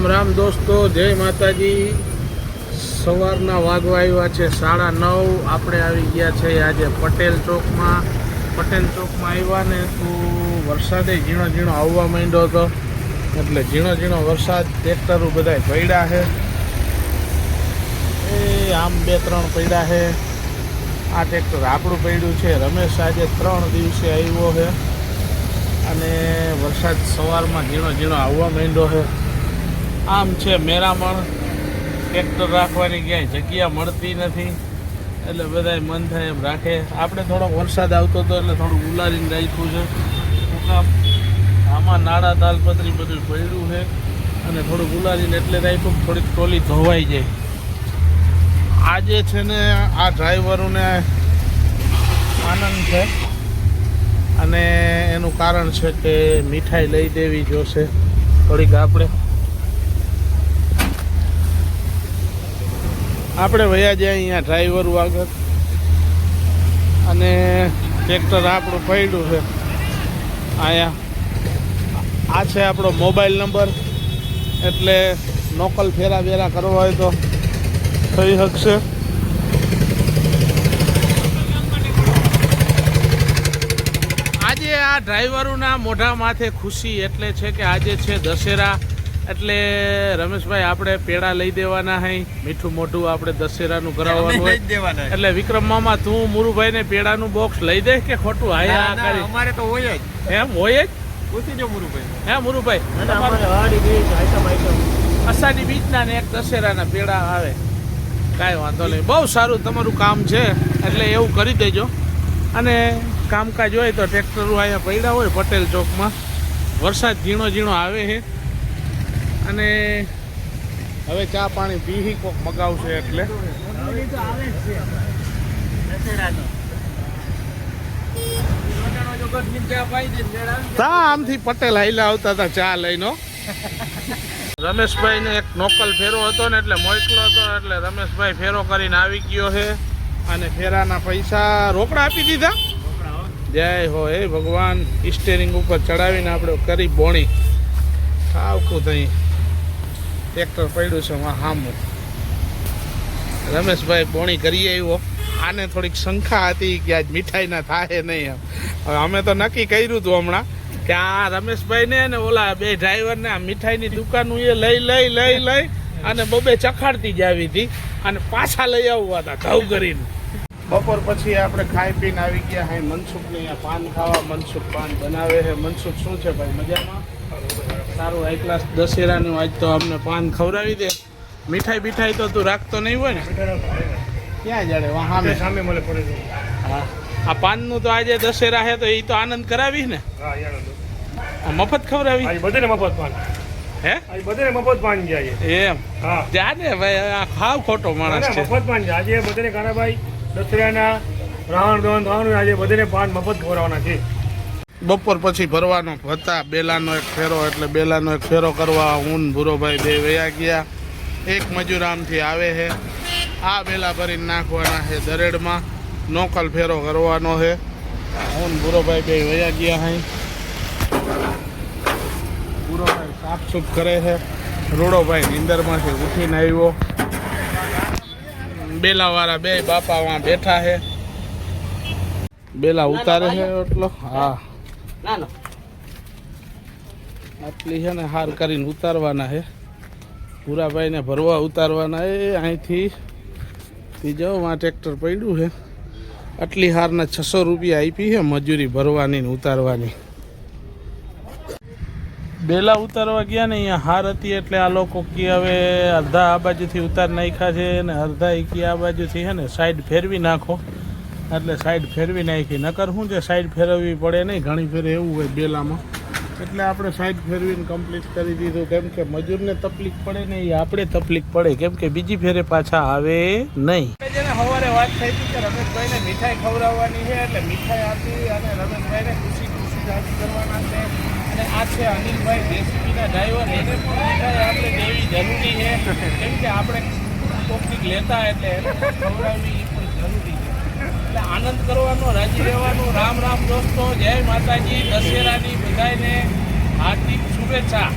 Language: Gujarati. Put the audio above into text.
રામ રામ દોસ્તો, જય માતાજી। સવારના વાગવા આવ્યા છે 9:30। આપણે આવી ગયા છે આજે પટેલ ચોકમાં આવ્યા ને તો વરસાદે ઝીણો ઝીણો આવવા માંડ્યો હતો, એટલે ઝીણો ઝીણો વરસાદ ટ્રેક્ટરો બધા પડ્યા છે। એ આમ 2-3 પડ્યા છે। આ ટ્રેક્ટર આપણું પડ્યું છે। રમેશ આજે 3 દિવસે આવ્યો છે અને વરસાદ સવારમાં ઝીણો ઝીણો આવવા માંડ્યો છે। આમ છે મેરામણ, ટ્રેક્ટર રાખવાની ક્યાંય જગ્યા મળતી નથી, એટલે બધાય મન થાય એમ રાખે। આપણે થોડોક વરસાદ આવતો હતો એટલે થોડું ઉલારીને રાખ્યું છે। આમાં નાળા તાલપત્રી બધું પડ્યું છે અને થોડુંક ઉલારીને એટલે રાખ્યું, થોડીક ટોલી ધોવાઈ જાય। આજે છે ને આ ડ્રાઈવરોને આનંદ છે અને એનું કારણ છે કે મીઠાઈ લઈ દેવી જોશે થોડીક। આપણે વયા જાય અહીંયા ડ્રાઈવરો આગળ અને ટ્રેક્ટર આપણું પડ્યું છે અહીંયા। આ છે આપણો મોબાઈલ નંબર, એટલે લોકલ ફેરા બેરા કરવા હોય તો થઈ શકશે। આજે આ ડ્રાઈવરોના મોઢા માથે ખુશી એટલે છે કે આજે છે દશેરા, એટલે રમેશભાઈ આપણે પેડા લઈ દેવાના હે, મીઠું મોઢું આપણે દશેરાનું કરાવવાનું હોય, એટલે વિક્રમ મામા તું મુરુભાઈને પેડાનું બોક્સ લઈ દે કે ખોટું? હાયા કરી અમારે તો હોય જ, એમ હોય જ। પૂછી જો મુરુભાઈ। હે મુરુભાઈ, અષાઢી બીજના ને એક દશેરાના પેડા આવે, કાંઈ વાંધો નહીં, બહુ સારું તમારું કામ છે, એટલે એવું કરી દેજો। અને કામકાજ હોય તો ટ્રેક્ટરો અહીંયા પડ્યા હોય પટેલ ચોકમાં, વરસાદ ઝીણો ઝીણો આવે છે અને હવે ચા પાણી પીહી કોક મગાવશે, એટલે આમથી પટેલ હાઈલા આવતા હતા ચા લઈને। રમેશભાઈ ને એક લોકલ ફેરો હતો ને એટલે મોકલો હતો, એટલે રમેશભાઈ ફેરો કરીને આવી ગયો છે અને ફેરાના પૈસા રોકડા આપી દીધા। જય હો હે ભગવાન। સ્ટેરિંગ ઉપર ચડાવીને આપણે કરી બોણી ખાવકું થઈ, ટ્રેક્ટર પડ્યું છે હામું। રમેશભાઈ બોણી કરી આવ્યો, આને થોડીક શંકા હતી કે આજ મીઠાઈ ના થાય નહીં, હવે અમે તો નક્કી કર્યું હતું હમણાં કે આ રમેશભાઈ ને ઓલા બે ડ્રાઈવર ને આ મીઠાઈની દુકાન એ લઈ અને બબે ચખાડતી જ આવી હતી અને પાછા લઈ આવવા હતા ઘઉં કરીને। બપોર પછી આપણે ખાઈ પીને આવી ગયા હે મનસુખને અહીંયા પાન ખાવા। મનસુખ પાન બનાવે છે। મનસુખ શું છે ભાઈ, મજામાં? સારું, હાઈ ક્લાસ દશેરાનું આજ તો અમને પાન ખવડાવી દે। મીઠાઈ બીઠાઈ તો તું રાખતો નહીં હોય ને? ક્યાં જાડે વાહ સામે મળે પડે છે। હા, આ પાનનું તો આજે દશેરા છે તો એ તો આનંદ કરાવી ને? મફત ખવડાવી બધે મફત પાન હે? બધે મફત પાન જાય એમ? હા જા ને ભાઈ, આ ખાવ ખોટો માણસ છે। મફત પાન આજે બધે કાનાભાઈ દશેરાના રાવણ દહન થવાનું, આજે બધે પાન મફત ખવડાવવાના છે। બપોર પછી ભરવાનો હતા બેલાનો એક ફેરો, એટલે બેલાનો એક ફેરો કરવા હું ભૂરોભાઈ બે વયા ગયા। એક મજૂર આમથી આવે છે, આ બેલા ભરીને નાખવાના છે દરેડમાં, લોકલ ફેરો કરવાનો છે। હું ભૂરોભાઈ બે વયા ગયા હે, ભૂરોભાઈ સાફસૂફ કરે છે, રૂડોભાઈ નીંદરમાંથી ઉઠીને આવ્યો। બેલાવાળા બે બાપા વાં બેઠા છે, બેલા ઉતારે છે એટલો। હા આટલી છે ને હાર કરીને ઉતારવાના છે, ભૂરાભાઈને ભરવા ઉતારવાના। એ અહીંથી જાઓ, આ ટ્રેક્ટર પડ્યું છે, આટલી હારના 600 રૂપિયા આપી છે મજૂરી ભરવાની ને ઉતારવાની। બેલા ઉતારવા ગયા ને અહીંયા હાર હતી, એટલે આ લોકો કે હવે અડધા આ બાજુથી ઉતાર નાખ્યા છે ને અડધા કે આ બાજુથી છે ને સાઈડ ફેરવી નાખો, એટલે સાઈડ ફેરવી નાખી। નકર શું છે સાઈડ ફેરવવી પડે નહીં, ઘણી ફેર એવું હોય બેલામાં, એટલે આપણે સાઈડ ફેરવીને કમ્પ્લીટ કરી દીધું, કેમ કે મજૂરને તકલીફ પડે ને એ આપણે તકલીફ પડે, કેમ કે બીજી ફેરે પાછા આવે નહીં। જેને સવારે વાત થઈ હતી કે રમેશભાઈને મીઠાઈ ખવડાવવાની છે, એટલે મીઠાઈ આપી અને રમેશભાઈને ખુશી રાજી કરવાના છે। અને આ છે અનિલભાઈ જેસીબીના ડ્રાઈવર, એને પણ મીઠાઈ આપણે દેવી જરૂરી છે, કેમ કે આપણે કોકની લેતા એટલે એને ખવડાવવી એ પણ જરૂરી છે। એટલે આનંદ કરવાનો, રાજી રહેવાનું। રામ રામ દોસ્તો, જય માતાજી। દશેરાની બધાને હાર્દિક શુભેચ્છા।